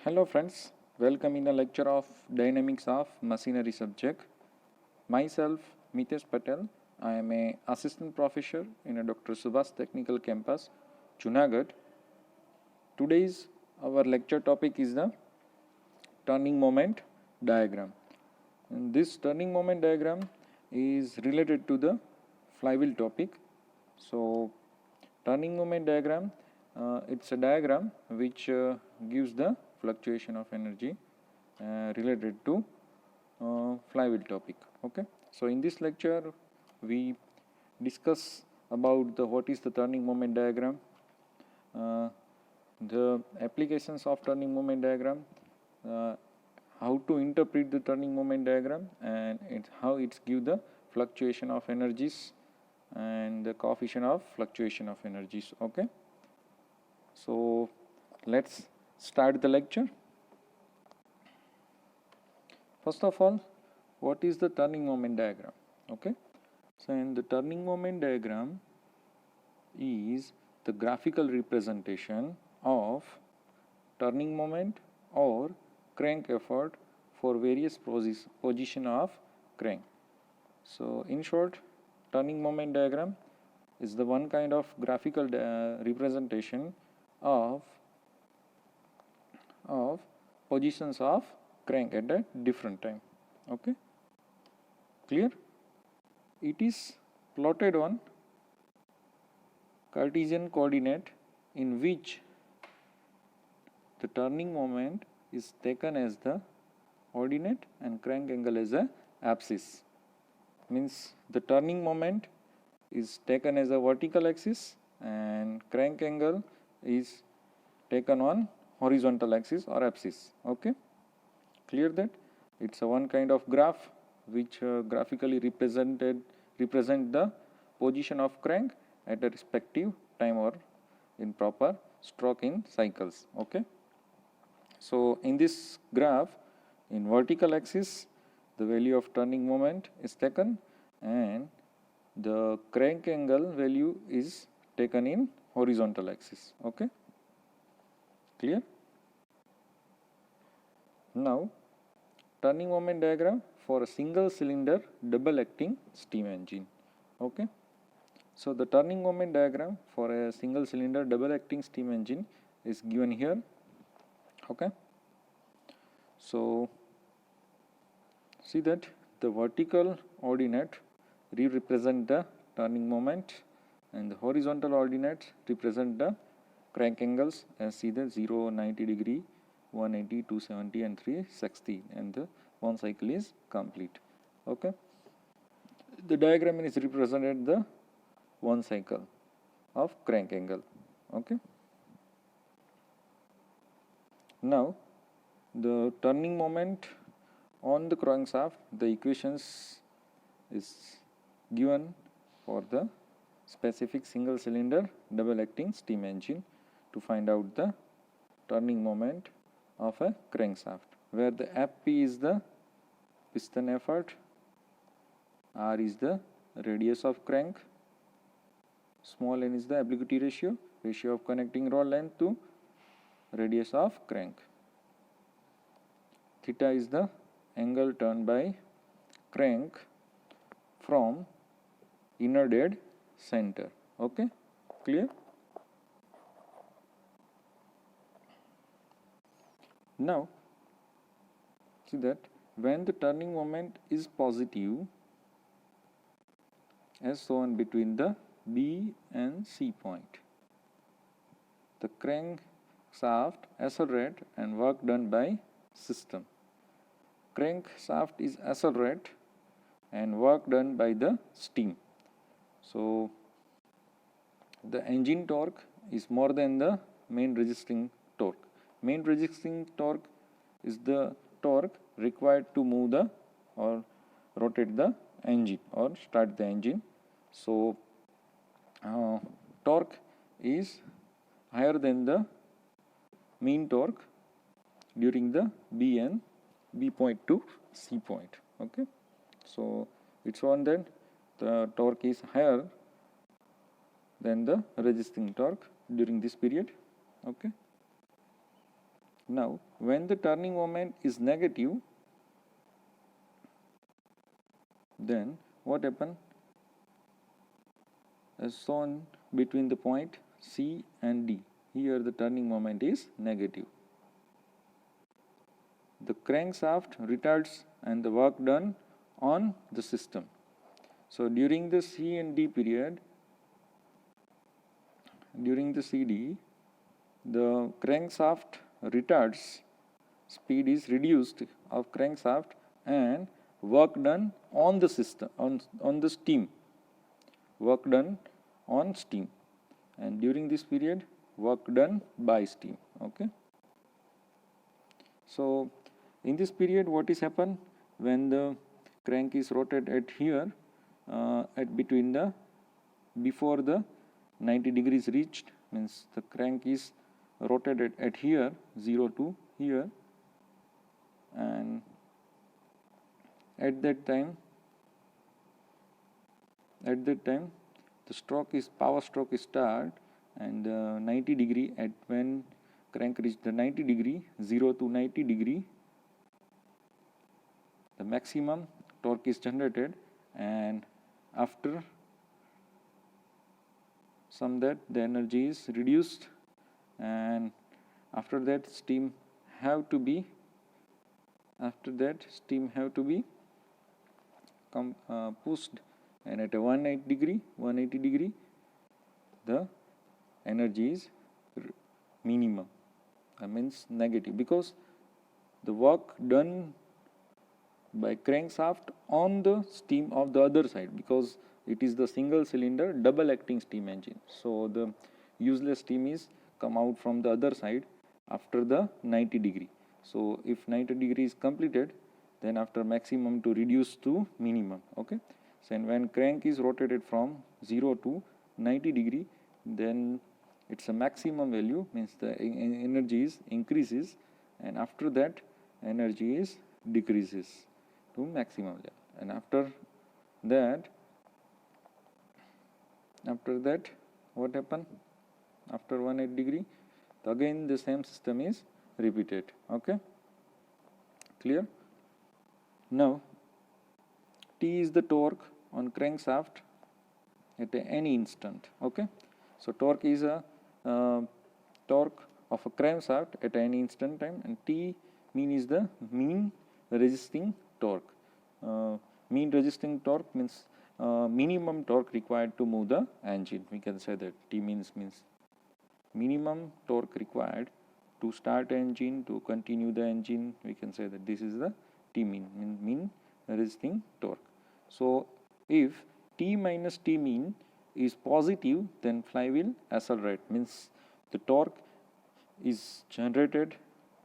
Hello friends, welcome in a lecture of Dynamics of Machinery subject. Myself Mitesh Patel, I am a assistant professor in a Dr. Subhas Technical Campus, Junagadh. Today's our lecture topic is the turning moment diagram. And this turning moment diagram is related to the flywheel topic. So turning moment diagram, it's a diagram which gives the fluctuation of energy related to flywheel topic. Okay, so in this lecture we discuss about the what is the turning moment diagram, the applications of turning moment diagram, how to interpret the turning moment diagram, and how it's give the fluctuation of energies and the coefficient of fluctuation of energies. Okay, so let's start the lecture. First of all, what is the turning moment diagram? Okay, so in the turning moment diagram is the graphical representation of turning moment or crank effort for various position of crank. So in short, turning moment diagram is the one kind of graphical representation of positions of crank at a different time. Okay, clear? It is plotted on Cartesian coordinate in which the turning moment is taken as the ordinate and crank angle as a axis. Means the turning moment is taken as a vertical axis and crank angle is taken on horizontal axis or axis. Okay, clear that? It's a one kind of graph which graphically represent the position of crank at a respective time or in proper stroke in cycles. Okay, so in this graph, in vertical axis the value of turning moment is taken and the crank angle value is taken in horizontal axis. Okay, clear? Now turning moment diagram for a single cylinder double acting steam engine. Okay, so the turning moment diagram for a single cylinder double acting steam engine is given here. Okay, so see that the vertical ordinate represent the turning moment and the horizontal ordinates represent the crank angles as see the 0, 90 degree, 180, 270 and 360, and the one cycle is complete. Okay, the diagram is represented the one cycle of crank angle. Okay, now the turning moment on the crankshaft, the equations is given for the specific single cylinder double acting steam engine to find out the turning moment of a crankshaft, where the Fp is the piston effort, R is the radius of crank, small n is the obliquity ratio of connecting rod length to radius of crank, theta is the angle turned by crank from inner dead center. Okay, clear? Now see that when the turning moment is positive as shown between the B and C point, the crankshaft accelerate and work done by system. Crankshaft is accelerate and work done by the steam. So the engine torque is more than the main resisting torque. Main resisting torque is the torque required to move the or rotate the engine or start the engine. So torque is higher than the mean torque during the B and B point to C point. Okay, so it's shown that the torque is higher than the resisting torque during this period. Okay, Now, when the turning moment is negative, then what happens? As shown between the point C and D. Here the turning moment is negative. The crankshaft retards and the work done on the system. So during the C and D period, during the CD, the crankshaft retards, speed is reduced of crankshaft, and work done on the system, on the steam, work done on steam, and during this period work done by steam. Okay. So in this period, what is happen when the crank is rotated at here, at between the, before the 90 degrees reached, means the crank is rotated at here 0 to here, and at that time the stroke is, power stroke is start, and 90 degree, at when crank reach the 90 degree, 0 to 90 degree, the maximum torque is generated, and after some that the energy is reduced, and after that steam have to be pushed, and at a 180 degree the energy is minimum, means negative, because the work done by crankshaft on the steam of the other side, because it is the single cylinder double acting steam engine. So the useless steam is come out from the other side after the 90 degree. So if 90 degree is completed, then after maximum to reduce to minimum. Okay. So when crank is rotated from 0 to 90 degree, then it's a maximum value, means the energy is increases, and after that energy is decreases to maximum level, and after that what happen? After 180 degree, again the same system is repeated. Okay, clear? Now T is the torque on crankshaft at any instant. Okay, so torque is a torque of a crankshaft at any instant time, and T mean is the mean resisting torque. Mean resisting torque means minimum torque required to move the engine. We can say that T means minimum torque required to start engine, to continue the engine. We can say that this is the T mean resisting torque. So if T minus T mean is positive, then flywheel accelerate, means the torque is generated,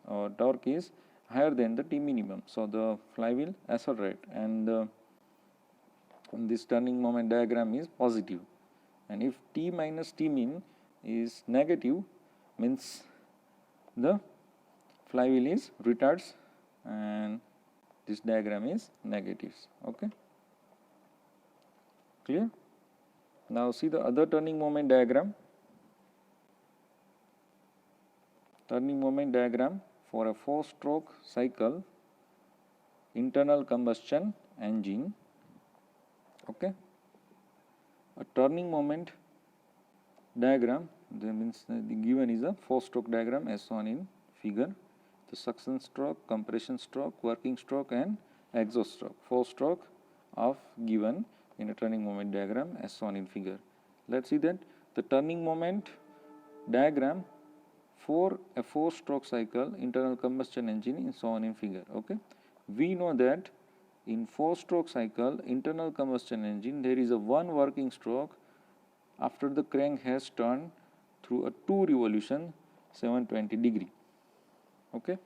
or torque is higher than the T minimum. So the flywheel accelerate, and this turning moment diagram is positive. And if T minus T min is negative, means the flywheel is retards, and this diagram is negatives. Okay, clear? Now see the other turning moment diagram. Turning moment diagram for a 4-stroke cycle internal combustion engine. Okay, a turning moment diagram, that means the given is a 4-stroke diagram as shown in figure. The suction stroke, compression stroke, working stroke, and exhaust stroke. 4-stroke of given in a turning moment diagram as shown in figure. Let's see that the turning moment diagram for a 4-stroke cycle internal combustion engine is shown in figure. Okay, we know that in 4-stroke cycle internal combustion engine, there is a one working stroke after the crank has turned through a 2 revolution 720 degree. Okay,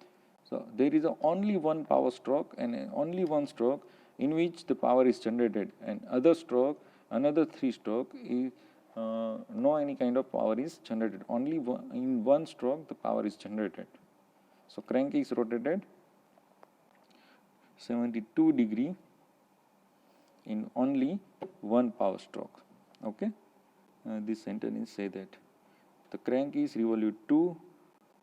so there is only one power stroke and only one stroke in which the power is generated, and other stroke, another 3 stroke is no any kind of power is generated. Only in one stroke the power is generated. So crank is rotated 72 degree in only one power stroke. Okay, this sentence say that the crank is revolute 2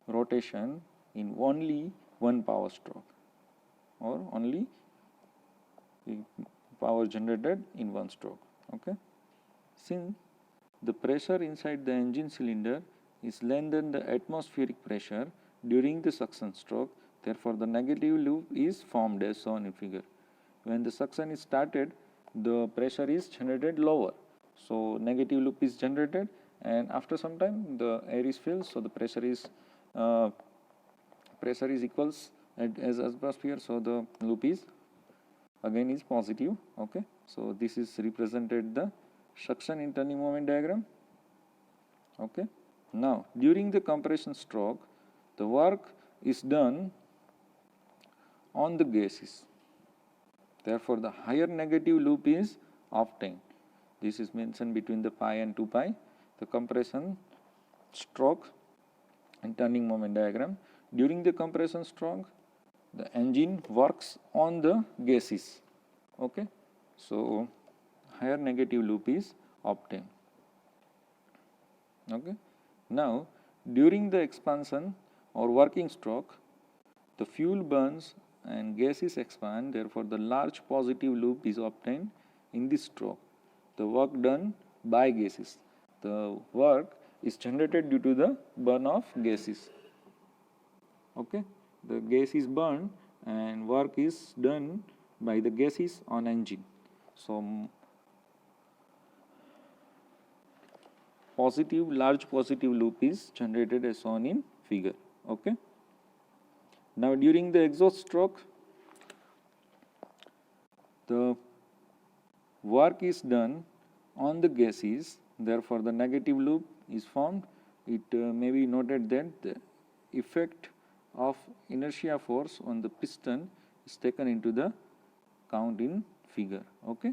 rotation in only one power stroke, or only power generated in one stroke. Okay. Since the pressure inside the engine cylinder is less than the atmospheric pressure during the suction stroke, therefore the negative loop is formed as shown in figure. When the suction is started, the pressure is generated lower, so negative loop is generated, and after some time the air is filled, so the pressure is equals as atmosphere, so the loop is again is positive. Okay, so this is represented the suction in turning moment diagram. Okay, now during the compression stroke, the work is done on the gases, therefore the higher negative loop is obtained. This is mentioned between the pi and 2 pi, the compression stroke and turning moment diagram. During the compression stroke, the engine works on the gases. Okay, so higher negative loop is obtained. Okay, now during the expansion or working stroke, the fuel burns and gases expand, therefore the large positive loop is obtained in this stroke. The work done by gases, the work is generated due to the burn of gases. Okay, the gas is burned and work is done by the gases on engine. So large positive loop is generated as shown in figure. Okay. Now during the exhaust stroke, the work is done on the gases, therefore the negative loop is formed. It may be noted that the effect of inertia force on the piston is taken into the count in figure. Okay,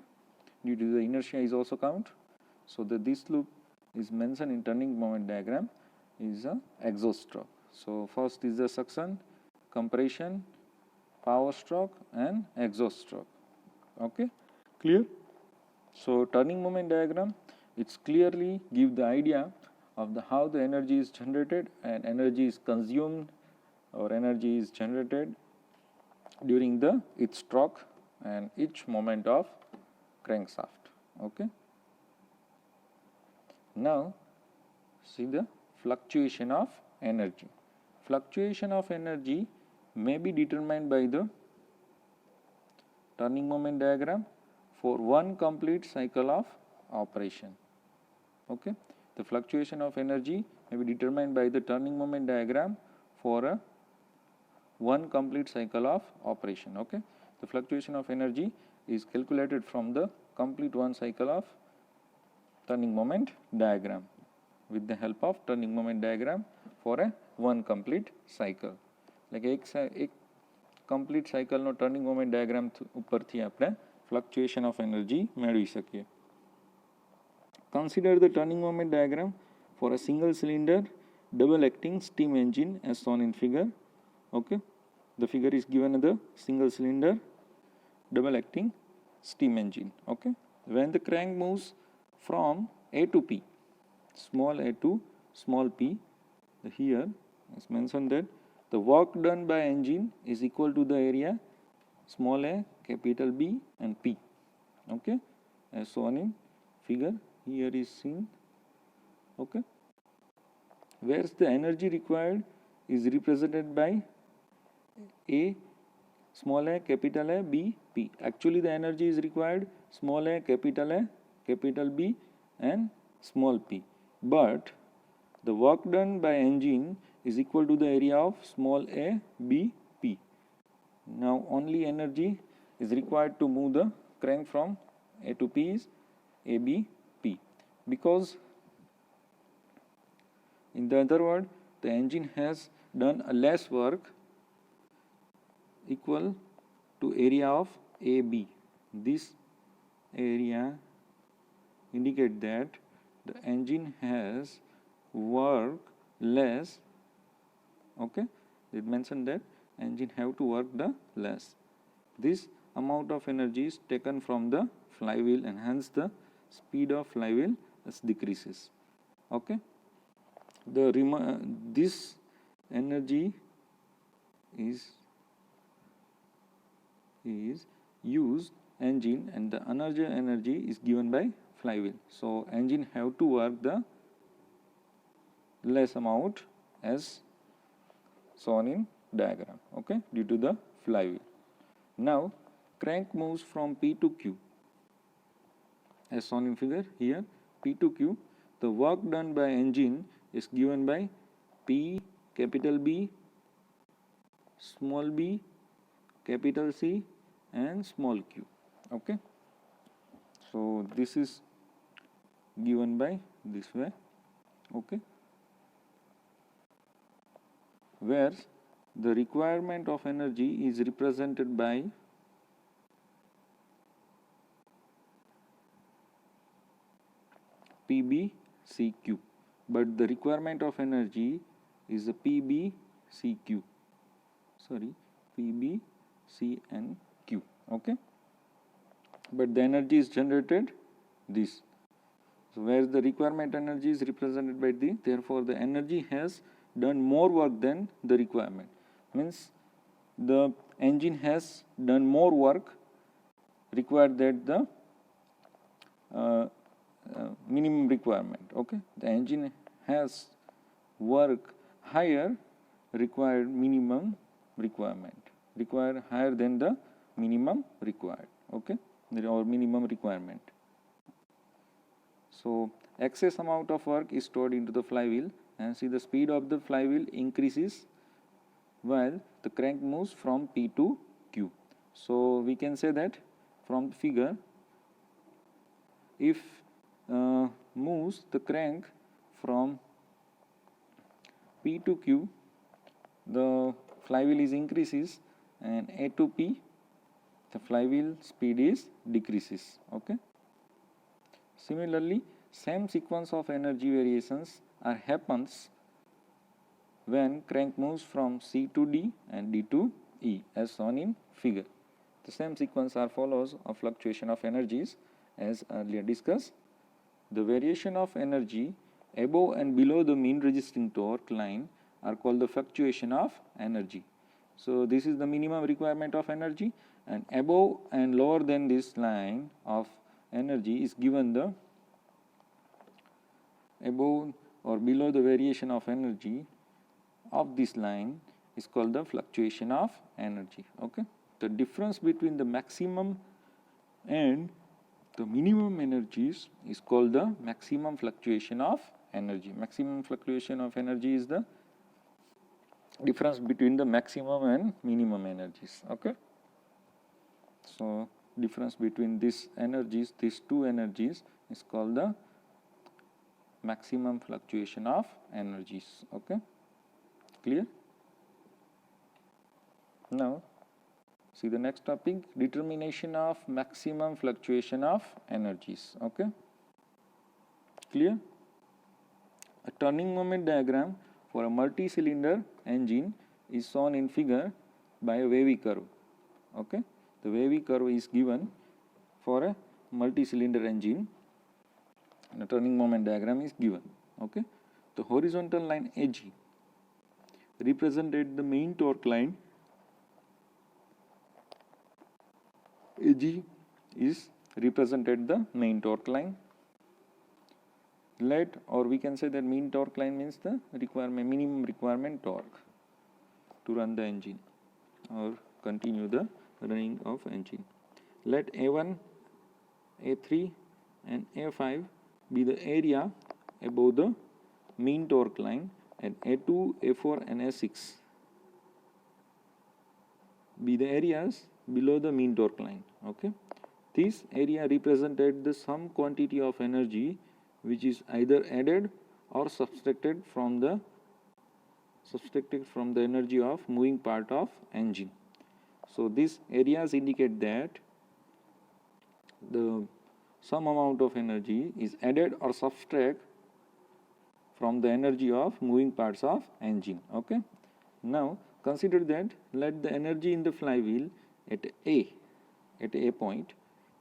due to the inertia is also count, so this loop is mentioned in turning moment diagram is a exhaust stroke. So first is the suction, compression, power stroke and exhaust stroke. Okay, clear? So turning moment diagram, it's clearly give the idea of the how the energy is generated and energy is consumed or energy is generated during the each stroke and each moment of crankshaft. Okay. Now see the fluctuation of energy. Fluctuation of energy may be determined by the turning moment diagram for one complete cycle of operation. Okay, the fluctuation of energy may be determined by the turning moment diagram for one complete cycle of operation. Okay, the fluctuation of energy is calculated from the complete one cycle of turning moment diagram with the help of turning moment diagram for a one complete cycle. Like एक complete cycle નો turning moment diagram ઉપરથી આપણે fluctuation of energy મેળવી શકીએ. Consider the turning moment diagram for a single cylinder double acting steam engine as shown in figure. Okay, the figure is given the single cylinder double acting steam engine. Okay, when the crank moves from A to P, small a to small p, here is mentioned that the work done by engine is equal to the area small a, capital B and P. Okay, as shown in figure here is seen. Okay, whereas the energy required is represented by A, small a, capital A, B, P. Actually the energy is required small a, capital B and small p, but the work done by engine is equal to the area of small a, B, P. Now only energy is required to move the crank from A to P is A, B, P, because in the other word the engine has done a less work equal to area of AB. This area indicate that the engine has worked less. Okay, it mentioned that engine have to work the less. This amount of energy is taken from the flywheel and hence the speed of flywheel decreases. Okay, this energy is used engine, and the another energy is given by flywheel. So engine have to work the less amount as shown in diagram, okay, due to the flywheel. Now crank moves from P to Q as shown in figure here, P to Q. The work done by engine is given by P capital B, small b, capital C and small q, okay. So this is given by this way, okay, where the requirement of energy is represented by PbCq, but the requirement of energy is the PbCq, sorry, Pb, C and Q, okay, but the energy is generated this. So where the requirement energy is represented by the, therefore the energy has done more work than the requirement, means the engine has done more work required that the minimum requirement, okay. The engine has work higher required minimum requirement, required higher than the minimum required, okay, or minimum requirement. So excess amount of work is stored into the flywheel, and see the speed of the flywheel increases while the crank moves from P to Q. So we can say that from the figure, if moves the crank from P to Q, the flywheel is increases, and A to P, the flywheel speed is decreases, okay. Similarly, same sequence of energy variations happens when crank moves from C to D and D to E as shown in figure. The same sequence follows of fluctuation of energies as earlier discussed. The variation of energy above and below the mean resisting torque line are called the fluctuation of energy. So this is the minimum requirement of energy, and above and lower than this line of energy is given the above or below the variation of energy of this line is called the fluctuation of energy, okay. The difference between the maximum and the minimum energies is called the maximum fluctuation of energy. Maximum fluctuation of energy is the difference between the maximum and minimum energies, okay. So difference between these energies, these two energies is called the maximum fluctuation of energies, okay, clear. Now see the next topic, determination of maximum fluctuation of energies, okay, clear. A turning moment diagram for a multi-cylinder engine is shown in figure by a wavy curve, okay. The wavy curve is given for a multi-cylinder engine, and a turning moment diagram is given, okay. The horizontal line AG represented the main torque line. AG is represented the main torque line. Let, or we can say that mean torque line means the requirement, minimum requirement torque to run the engine or continue the running of engine. Let A1, A3 and A5 be the area above the mean torque line, and A2, A4 and A6 be the areas below the mean torque line, okay. This area represented the some quantity of energy which is either added or subtracted from the energy of moving part of engine. So these areas indicate that the some amount of energy is added or subtract from the energy of moving parts of engine, okay. Now consider that let the energy in the flywheel at A point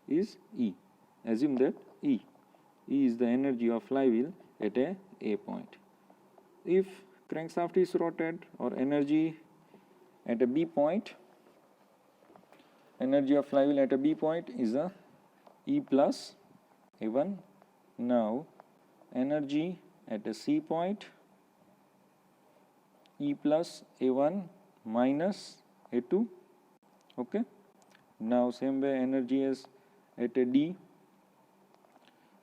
is E. Assume that E is the energy of flywheel at A point. If crankshaft is rotated or energy at a B point, energy of flywheel at a B point is a E plus A1. Now energy at a C point, E plus A1 minus A2. Okay. Now same way energy is at a D,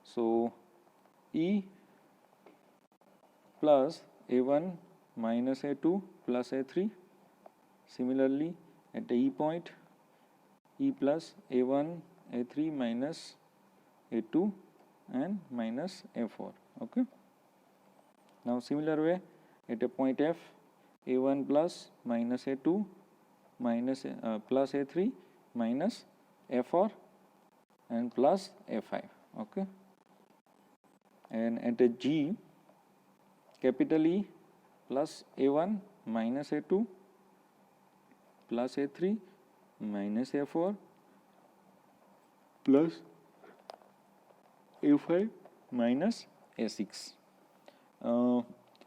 so E plus A1 minus A2 plus A3. Similarly at the E point, E plus A1 A3 minus A2 and minus A4. Okay. Now similar way at a point F, A1 plus minus A2 minus plus A3 minus A4 and plus A5. Okay. And at a G, capital E plus A1 minus A2 plus A3 minus A4 plus A5 minus A6.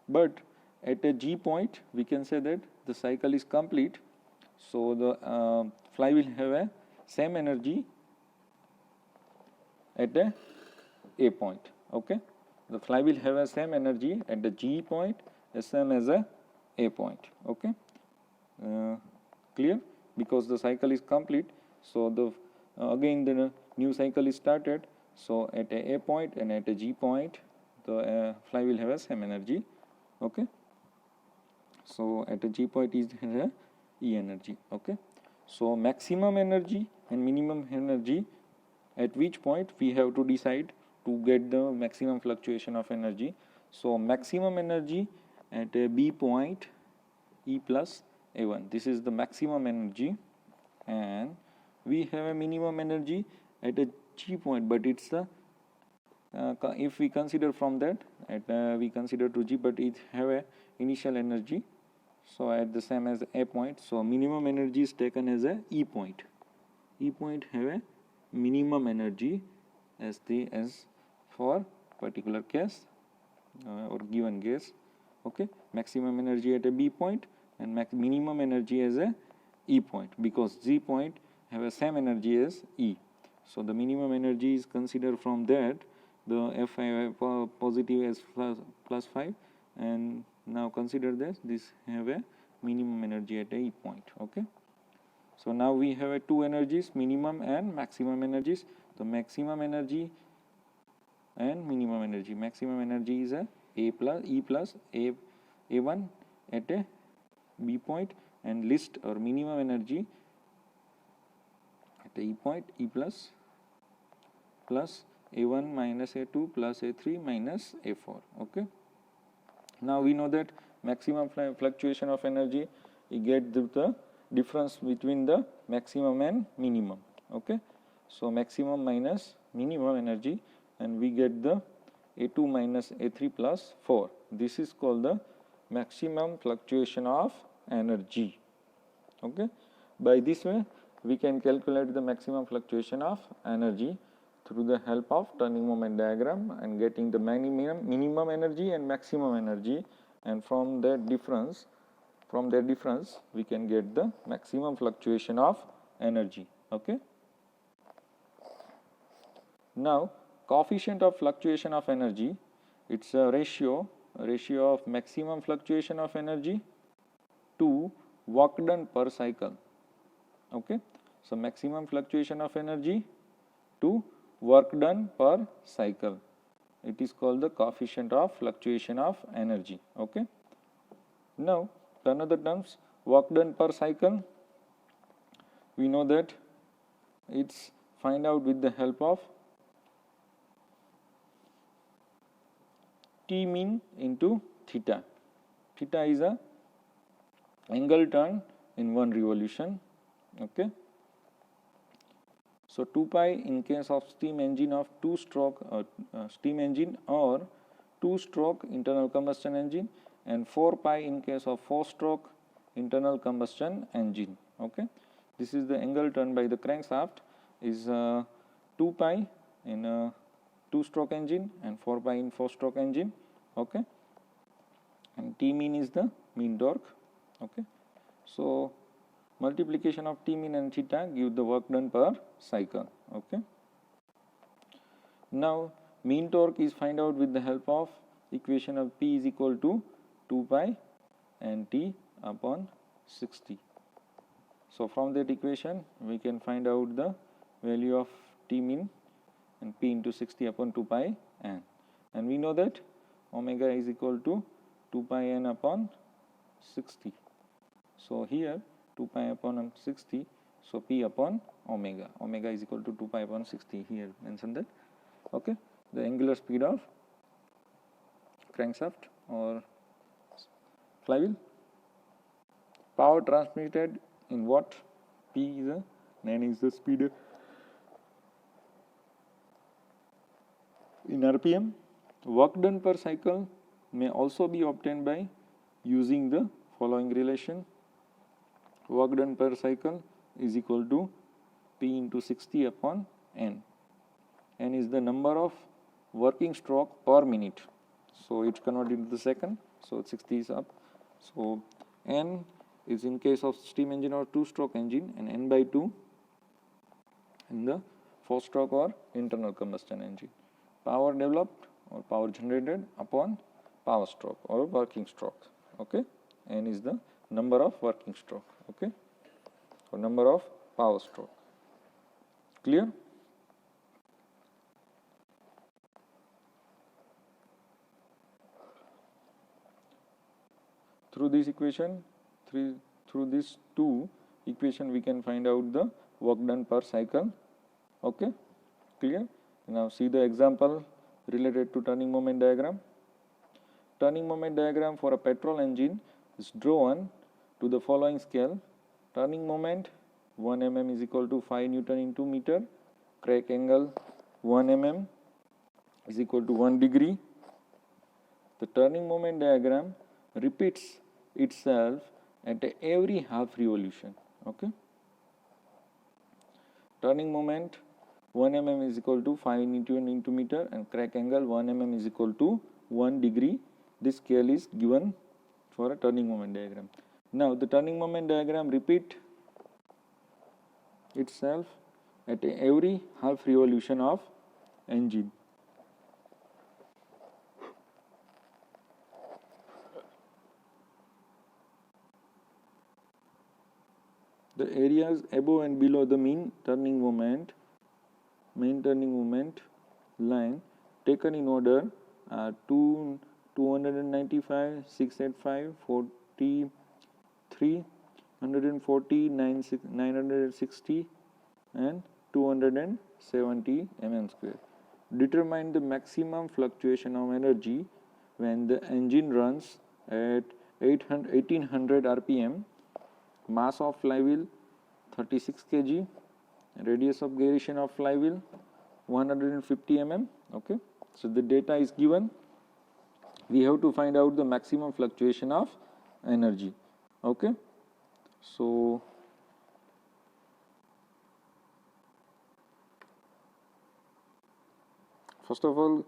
But at a G point we can say that the cycle is complete, so the flywheel have a same energy at a point. Okay, the flywheel have a same energy at the G point as same as a point. Okay, clear? Because the cycle is complete, so the again the new cycle is started. So at a point and at a G point, the flywheel have a same energy. Okay, so at a G point is a E energy. Okay, so maximum energy and minimum energy, at which point we have to decide to get the maximum fluctuation of energy. So maximum energy at a B point, E plus A1, this is the maximum energy, and we have a minimum energy at a G point, but it's the if we consider from that at we consider to G, but it have a initial energy, so at the same as A point, so minimum energy is taken as a E point. E point have a minimum energy as for particular case or given case. Okay, maximum energy at a B point and minimum energy as a E point, because G point have a same energy as E. So the minimum energy is considered from that, the F5 positive as plus 5, and now consider that this have a minimum energy at a E point. Okay, so now we have a two energies, minimum and maximum energies. The maximum energy and minimum energy, maximum energy is a E plus A1 at a B point, and list or minimum energy at a E point, E plus A1 minus A2 plus A3 minus A4. Okay. Now we know that maximum fluctuation of energy, we get the difference between the maximum and minimum. Okay. So maximum minus minimum energy, and we get the A2 minus A3 plus 4. This is called the maximum fluctuation of energy. Okay. By this way we can calculate the maximum fluctuation of energy through the help of turning moment diagram and getting the minimum energy and maximum energy, and from that difference we can get the maximum fluctuation of energy. Okay. Now coefficient of fluctuation of energy, it's a ratio of maximum fluctuation of energy to work done per cycle. Okay, so maximum fluctuation of energy to work done per cycle, it is called the coefficient of fluctuation of energy. Okay, now another terms, work done per cycle, we know that it's find out with the help of T mean into theta. Theta is a angle turn in one revolution. Okay, so 2 pi in case of steam engine of two stroke steam engine or two stroke internal combustion engine, and 4 pi in case of 4 stroke internal combustion engine. Okay, this is the angle turn by the crankshaft is 2 pi in a 2 stroke engine and 4 pi in 4 stroke engine. Okay, and T mean is the mean torque. Okay, so multiplication of T mean and theta give the work done per cycle. Okay. Now mean torque is find out with the help of equation of P is equal to 2 pi and T upon 60. So from that equation we can find out the value of T mean and P into 60 upon 2 pi n, and we know that omega is equal to 2 pi n upon 60. So here 2 pi upon 60, so P upon omega, omega is equal to 2 pi upon 60, here mention that. Okay, the angular speed of crankshaft or flywheel. Power transmitted in watt, P is a, N is the speed in RPM. Work done per cycle may also be obtained by using the following relation. Work done per cycle is equal to P into 60 upon N. N is the number of working stroke per minute. So it's converted into the second. So 60 is up. So N is in case of steam engine or 2-stroke engine, and N by 2 in the 4-stroke or internal combustion engine. Power developed or power generated upon power stroke or working stroke. Okay, N is the number of working stroke. Okay, or number of power stroke. Clear? Through this equation, through these two equation, we can find out the work done per cycle. Okay, clear? Now see the example related to turning moment diagram. Turning moment diagram for a petrol engine is drawn to the following scale. Turning moment 1 mm is equal to 5 Newton into meter. Crank angle 1 mm is equal to 1 degree. The turning moment diagram repeats itself at every half revolution. Okay. Turning moment 1 mm is equal to 5 Newton into meter and crank angle 1 mm is equal to 1 degree. This scale is given for a turning moment diagram. Now the turning moment diagram repeat itself at every half revolution of engine. The areas above and below the main turning moment line taken in order are 295, 685, 43, 140, 960 and 270 mm square. Determine the maximum fluctuation of energy when the engine runs at 1800 rpm. Mass of flywheel 36 kg, radius of gyration of flywheel 150 mm. Okay, so the data is given. We have to find out the maximum fluctuation of energy. Okay, so first of all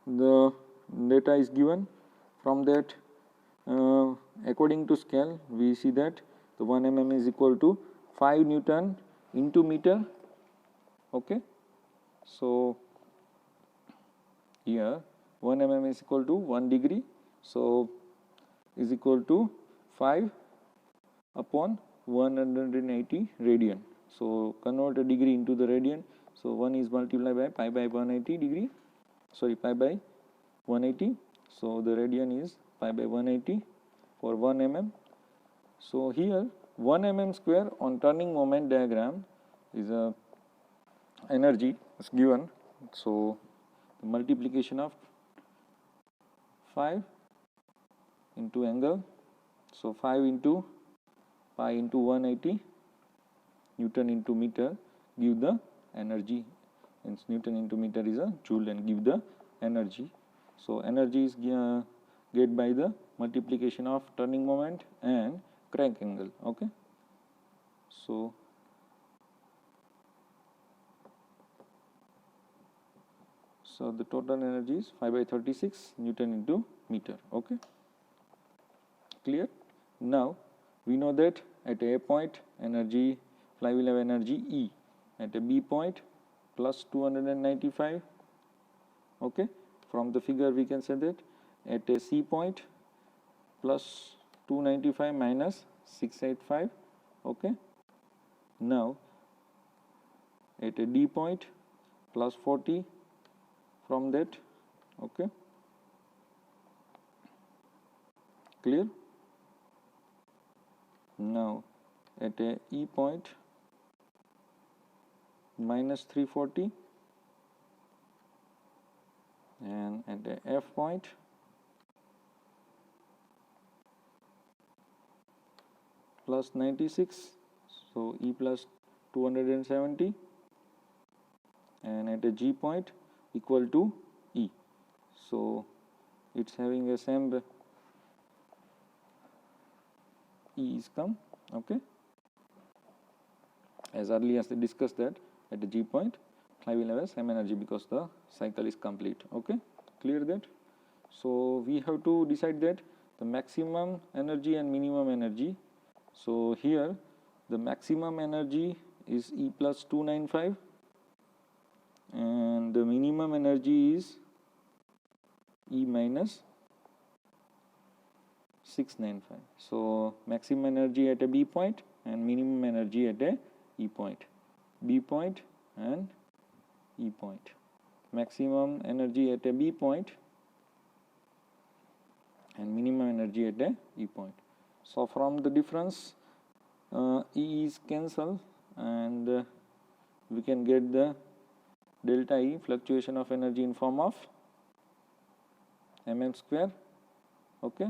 the data is given. From that according to scale we see that the 1 mm is equal to 5 Newton into meter. Okay, so here 1 mm is equal to 1 degree, so is equal to 5 upon 180 radian. So convert a degree into the radian. So 1 is multiplied by pi by 180 degree, sorry, pi by 180. So the radian is pi by 180 for 1 mm. So here 1 mm square on turning moment diagram is a energy is given. So the multiplication of 5 into angle, so 5 into pi into 180 Newton into meter give the energy, and Newton into meter is a joule and give the energy. So energy is get by the multiplication of turning moment and crank angle. Okay, so the total energy is 5 by 36 Newton into meter. Okay, clear? Now we know that at A point energy, flywheel have energy E. At a B point plus 295. Okay, from the figure we can say that at a C point plus 295 minus 685. Okay, now at a D point plus 40 from that. Okay, clear? Now at a E point minus 340 and at a F point plus 96, so E plus 270, and at a G point equal to E. So it's having a same E is come. Okay, as earlier as they discussed that at the G point flywheel have same energy because the cycle is complete. Okay, clear that? So we have to decide that the maximum energy and minimum energy. So here the maximum energy is E plus 295 and the minimum energy is E minus 695. So maximum energy at a B point and minimum energy at a E point. B point and E point. Maximum energy at a B point and minimum energy at a E point. So from the difference E is cancelled and we can get the delta E, fluctuation of energy, in form of mm square. Okay,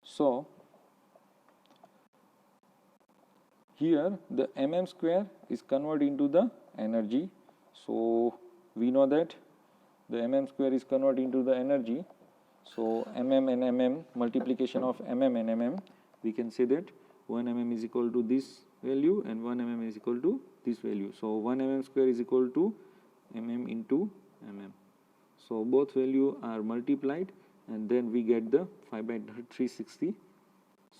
so here the mm square is converted into the energy. So we know that the mm square is converted into the energy. So mm and mm, multiplication of mm and mm, we can say that 1 mm is equal to this value and 1 mm is equal to this value. So 1 mm square is equal to mm into mm. So both value are multiplied and then we get the 5 by 360.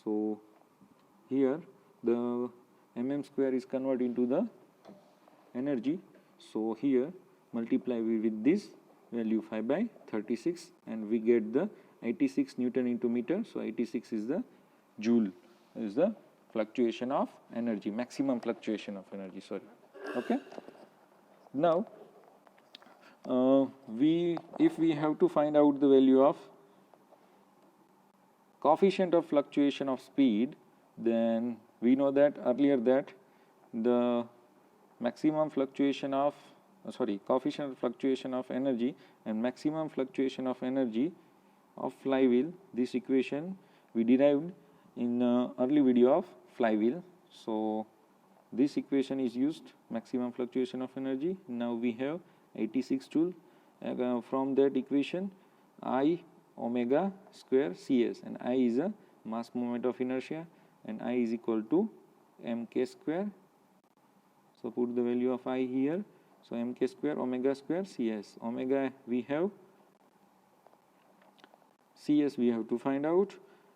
So here the mm square is converted into the energy. So here multiply with this value 5 by 36 and we get the 86 Newton into meter. So 86 is the joule, is the fluctuation of energy, maximum fluctuation of energy, sorry. Okay, now if we have to find out the value of coefficient of fluctuation of speed, then we know that earlier that the maximum fluctuation of coefficient of fluctuation of energy and maximum fluctuation of energy of flywheel, this equation we derived in early video of flywheel. So this equation is used, maximum fluctuation of energy. Now we have 86 joule. From that equation, I omega square Cs, and I is a mass moment of inertia and I is equal to mk square. So put the value of I here. So mk square omega square Cs. Omega we have, Cs we have to find out,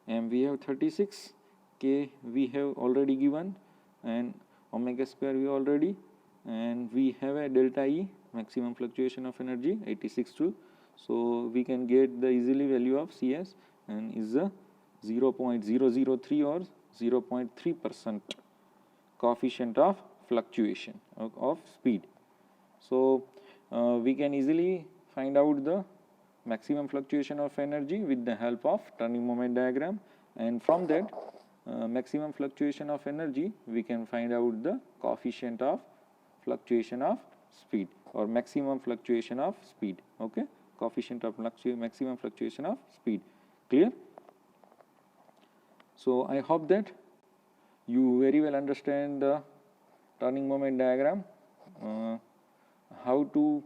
m we have 36, k we have already given, and omega square we already, and we have a delta E, maximum fluctuation of energy, 86 joule. So we can get the easily value of Cs and is a 0.003 or 0.3% coefficient of fluctuation of speed. So we can easily find out the maximum fluctuation of energy with the help of turning moment diagram, and from that maximum fluctuation of energy we can find out the coefficient of fluctuation of speed or maximum fluctuation of speed. Okay, coefficient of maximum fluctuation of speed. Clear? So I hope that you very well understand the turning moment diagram, how to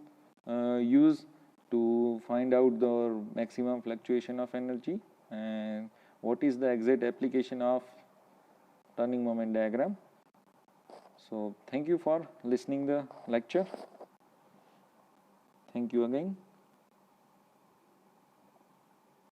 use to find out the maximum fluctuation of energy, and what is the exact application of turning moment diagram. So thank you for listening the lecture. Thank you again.